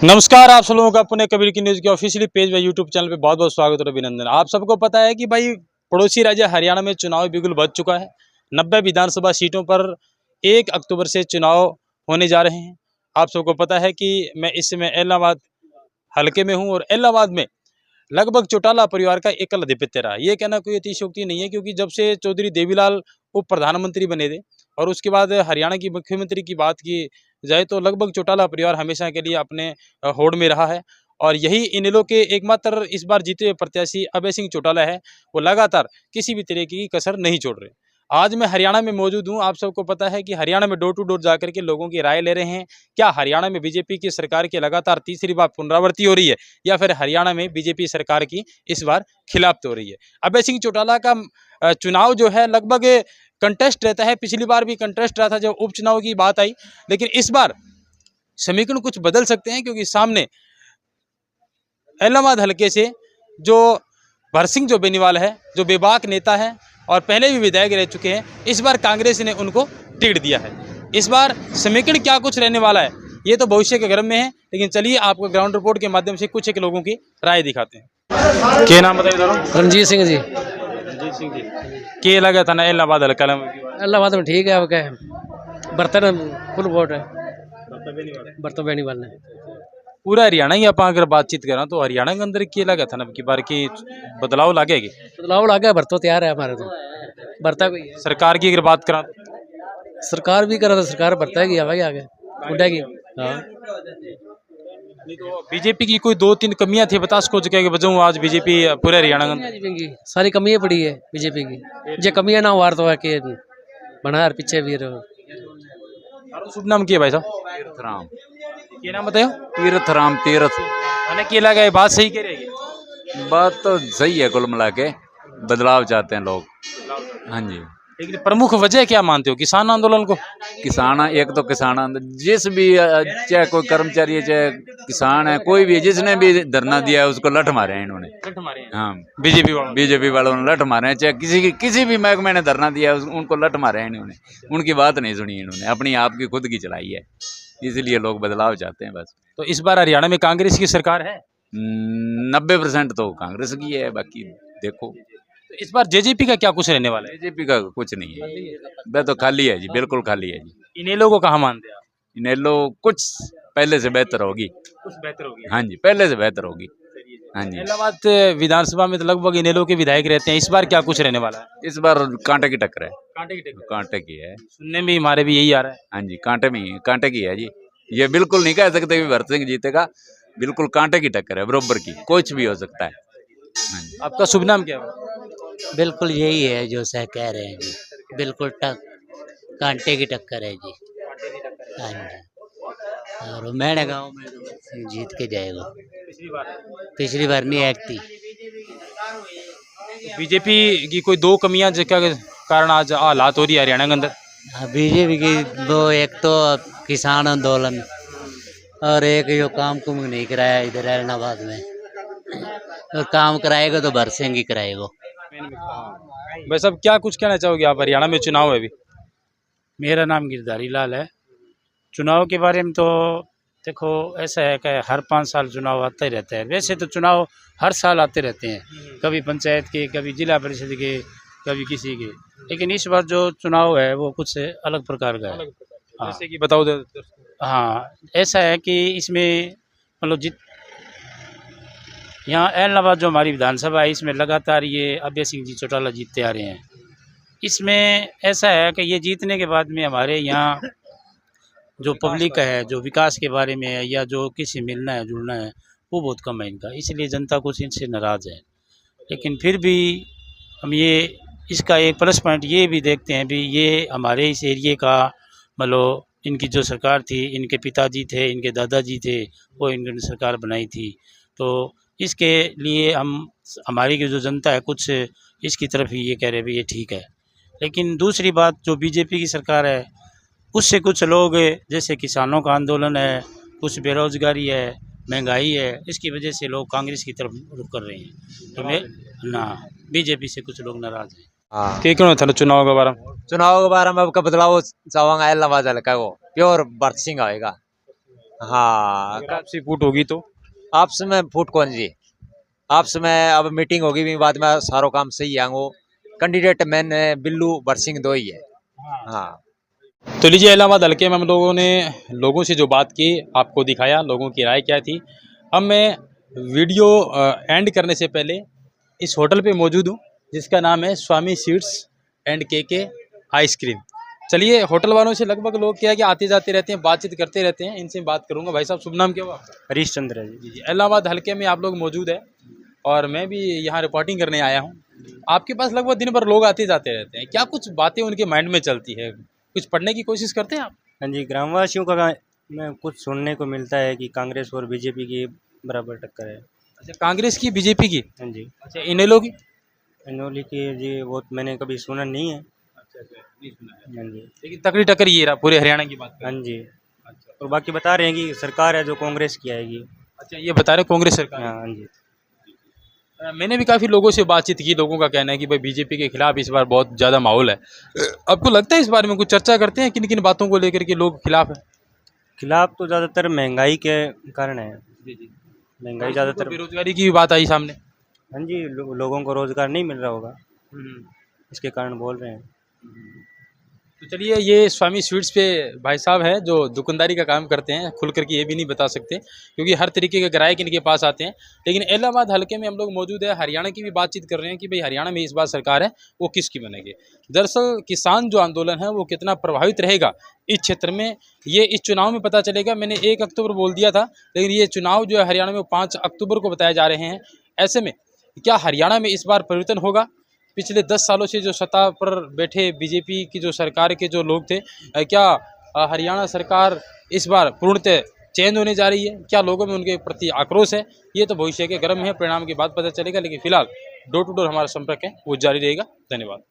नमस्कार, आप सब लोगों का अपने कबीर की न्यूज़ के ऑफिशियली पेज व यूट्यूब चैनल पे बहुत बहुत स्वागत और अभिनंदन। आप सबको पता है कि भाई पड़ोसी राज्य हरियाणा में चुनाव बिगुल बज चुका है। 90 विधानसभा सीटों पर 1 अक्टूबर से चुनाव होने जा रहे हैं। आप सबको पता है कि मैं इस समय इलाहाबाद हलके में हूँ और इलाहाबाद में लगभग चौटाला परिवार का एकल आधिपत्य रहा। ये कहना कोई अतिशयोक्ति नहीं है, क्योंकि जब से चौधरी देवीलाल उप प्रधानमंत्री बने थे और उसके बाद हरियाणा की मुख्यमंत्री की बात की जाए तो लगभग चौटाला परिवार हमेशा के लिए अपने होड़ में रहा है। और यही इनेलो के एकमात्र इस बार जीते हुए प्रत्याशी अभय सिंह चौटाला है। वो लगातार किसी भी तरह की कसर नहीं छोड़ रहे। आज मैं हरियाणा में मौजूद हूँ। आप सबको पता है कि हरियाणा में डोर टू डोर जाकर के लोगों की राय ले रहे हैं। क्या हरियाणा में बीजेपी की सरकार की लगातार तीसरी बार पुनरावृत्ति हो रही है, या फिर हरियाणा में बीजेपी सरकार की इस बार खिलाफत हो रही है। अभय सिंह चौटाला का चुनाव जो है लगभग कंटेस्ट रहता है। पिछली बार भी कंटेस्ट रहा था जब उपचुनाव की बात आई, लेकिन इस बार समीकरण कुछ बदल सकते हैं, क्योंकि सामने इलाहाबाद हलके से जो भरसिंह जो बेनीवाल है, जो बेबाक नेता है और पहले भी विधायक रह चुके हैं, इस बार कांग्रेस ने उनको टिकट दिया है। इस बार समीकरण क्या कुछ रहने वाला है ये तो भविष्य के गर्भ में है, लेकिन चलिए आपको ग्राउंड रिपोर्ट के माध्यम से कुछ एक लोगों की राय दिखाते हैं। क्या नाम बताइए? रणजीत सिंह जी। रणजीत सिंह जी, क्या लगा था ना इलाहाबाद हल्का इलाहाबाद में ठीक है। अब क्या है, बर्तन फुल वोट है बर्तन बेनीवाल ने। पूरा हरियाणा ही आप अगर बातचीत करें तो हरियाणा के अंदर क्या लगा था ना की बार की बदलाव लागेगी? बदलाव लग गया, बर्तो तैयार है हमारे तो। बरता भी है। सरकार की अगर बात करा, सरकार भी करा तो सरकार बरता है भाई आगे उठेगी। हाँ, बीजेपी की कोई 2-3 कमियां थी, बता सको जगह वजह आज बीजेपी पूरे हरियाणा में सारी कमियां पड़ी है बीजेपी की। जो कमियां ना वार तो है कि बना पीछे भी रहो। शुभ नाम क्या भाई साहब? तीर्थराम। क्या नाम बताओ? तीर्थराम तीर्थ। मैंने क्या लगा ये बात सही कह रहेगी? बात तो सही है, कुल मिला के बदलाव चाहते हैं लोग। हाँ जी, लेकिन प्रमुख वजह क्या मानते हो किसान आंदोलन को? किसान एक तो किसान जिस भी चाहे कोई कर्मचारी है चाहे किसान है, कोई भी जिसने भी धरना दिया है उसको लठ मारे हैं इन्होंने। हाँ, बीजेपी वालों ने लठ मारे हैं। चाहे किसी भी महकमे ने धरना दिया है उनको लठ मारे हैं इन्होंने। उनकी बात नहीं सुनी इन्होंने, अपनी आप की खुद की चलाई है। इसलिए लोग बदलाव चाहते हैं बस। तो इस बार हरियाणा में कांग्रेस की सरकार है? 90% तो कांग्रेस की है, बाकी देखो। तो इस बार जेजेपी का क्या कुछ रहने वाला है? बीजेपी का कुछ नहीं है, वह तो खाली है जी, बिल्कुल खाली है जी। इनेलो को कहाँ मानते हैं आप? इनेलो कुछ पहले से बेहतर होगी। कुछ बेहतर होगी? हाँ जी, पहले से बेहतर होगी। हाँ जी, इलाहाबाद विधानसभा में तो लगभग इनेलो के विधायक रहते हैं। इस बार क्या कुछ रहने वाला है? इस बार कांटे की टक्कर है। कांटे की टक्कर? कांटे की है। सुनने में हमारे भी यही आ रहा है। हाँ जी, कांटे में ही कांटे की है जी। ये बिल्कुल नहीं कह सकते कि भरत सिंह जीतेगा, बिल्कुल कांटे की टक्कर है, बरोबर की, कुछ भी हो सकता है। हाँ जी। आपका शुभ नाम क्या है? बिल्कुल यही है जो सह कह रहे हैं जी। बिल्कुल कांटे की टक्कर है जी। हाँ जी, और मैंने गाँव में तो जीत के जाएगा। पिछली बार नहीं आती। बीजेपी की कोई 2 कमियां जिसका कारण आज हालात हो रही है हरियाणा के अंदर? बीजेपी की दो, एक तो किसान आंदोलन और एक जो काम कुम नहीं कराया इधर इलाहाबाद में। और काम कराएगा तो भरत सिंह ही कराएगा। भाई साहब, क्या कुछ कहना चाहोगे आप? हरियाणा में चुनाव है अभी। मेरा नाम गिरधारी लाल है। चुनाव के बारे में तो देखो ऐसा है कि हर 5 साल चुनाव आता ही रहता है। वैसे तो चुनाव हर साल आते रहते हैं, कभी पंचायत के, कभी जिला परिषद के, कभी किसी के। लेकिन इस बार जो चुनाव है वो कुछ अलग प्रकार का है। हाँ, जैसे कि बताओ हाँ, ऐसा है कि इसमें मतलब यहाँ इलाहाबाद जो हमारी विधानसभा है इसमें लगातार ये अभय सिंह जी चौटाला जीतते आ रहे हैं। इसमें ऐसा है कि ये जीतने के बाद में हमारे यहाँ जो पब्लिक है, जो विकास के बारे में है या जो किसी मिलना है जुड़ना है, वो बहुत कम है इनका। इसलिए जनता कुछ इनसे नाराज़ है। लेकिन फिर भी हम ये इसका एक प्लस पॉइंट ये भी देखते हैं भी ये हमारे इस एरिए का मतलब इनकी जो सरकार थी, इनके पिताजी थे, इनके दादाजी थे, वो इनकी सरकार बनाई थी। तो इसके लिए हमारी की जो जनता है कुछ इसकी तरफ ही ये कह रहे भी ये ठीक है। लेकिन दूसरी बात जो बीजेपी की सरकार है उससे कुछ लोग, जैसे किसानों का आंदोलन है, कुछ बेरोजगारी है, महंगाई है, इसकी वजह से लोग कांग्रेस की तरफ रुख कर रहे हैं। तो मैं ना बीजेपी से कुछ लोग नाराज हैं। हाँ, क्यों था चुनाव के बारे में? चुनाव के बारे में अब का बदलाव चाहूंगा इलाहाबाद हल्का को प्योर भरत सिंह आएगा। हाँ अगर आपसी फूट होगी तो आपस में फूट कौन जी, आपस में अब मीटिंग होगी भी बाद में सारो काम सही आएंगो। कैंडिडेट मैंने बिल्लू बरसिंह दो ही है। हाँ तो लीजिए, इलाहाबाद हल्के में हम लोगों ने लोगों से जो बात की, आपको दिखाया लोगों की राय क्या थी। अब मैं वीडियो एंड करने से पहले इस होटल पे मौजूद हूँ जिसका नाम है स्वामी स्वीट्स एंड केके आइसक्रीम। चलिए, होटल वालों से लगभग लोग क्या है कि आते जाते रहते हैं, बातचीत करते रहते हैं, इनसे बात करूंगा। भाई साहब, शुभ नाम क्या हुआ आपका? हरीश चंद्र है जी। जी, इलाहाबाद हल्के में आप लोग मौजूद है और मैं भी यहाँ रिपोर्टिंग करने आया हूँ। आपके पास लगभग दिन भर लोग आते जाते रहते हैं, क्या कुछ बातें उनके माइंड में चलती है? कुछ पढ़ने की कोशिश करते हैं आप? हाँ जी, ग्रामवासियों का में कुछ सुनने को मिलता है कि कांग्रेस और बीजेपी की बराबर टक्कर है। अच्छा, कांग्रेस की, बीजेपी की? हाँ जी, अच्छा, इनेलो की? इनोली की जी वो मैंने कभी सुना नहीं है। अच्छा, नहीं सुना है। हाँ जी, लेकिन तकड़ी टक्कर ये रहा पूरे हरियाणा की बात हाँ करें। जी। अच्छा, और बाकी बता रहे हैं कि सरकार है जो कांग्रेस की आएगी। अच्छा, ये बता रहे कांग्रेस सरकार है। हाँ जी। मैंने भी काफ़ी लोगों से बातचीत की, लोगों का कहना है कि भाई बीजेपी के खिलाफ इस बार बहुत ज़्यादा माहौल है। आपको लगता है इस बारे में कुछ चर्चा करते हैं, किन किन बातों को लेकर के लोग खिलाफ है? खिलाफ तो ज़्यादातर महंगाई के कारण है। महंगाई ज़्यादातर। बेरोजगारी की भी बात आई सामने। हाँ जी, लोगों को रोज़गार नहीं मिल रहा होगा, इसके कारण बोल रहे हैं। तो चलिए, ये स्वामी स्वीट्स पे भाई साहब हैं जो दुकानदारी का काम करते हैं, खुल करके ये भी नहीं बता सकते क्योंकि हर तरीके के ग्राहक इनके पास आते हैं। लेकिन इलाहाबाद हल्के में हम लोग मौजूद है, हरियाणा की भी बातचीत कर रहे हैं कि भाई हरियाणा में इस बार सरकार है वो किसकी बनेगी। दरअसल किसान जो आंदोलन है वो कितना प्रभावित रहेगा इस क्षेत्र में, ये इस चुनाव में पता चलेगा। मैंने 1 अक्टूबर बोल दिया था, लेकिन ये चुनाव जो है हरियाणा में 5 अक्टूबर को बताए जा रहे हैं। ऐसे में क्या हरियाणा में इस बार परिवर्तन होगा? पिछले 10 सालों से जो सत्ता पर बैठे बीजेपी की जो सरकार के जो लोग थे, क्या हरियाणा सरकार इस बार पूर्णतः चेंज होने जा रही है? क्या लोगों में उनके प्रति आक्रोश है? ये तो भविष्य के गर्म है, परिणाम के बाद पता चलेगा। लेकिन फिलहाल डोर टू डोर हमारा संपर्क है वो जारी रहेगा। धन्यवाद।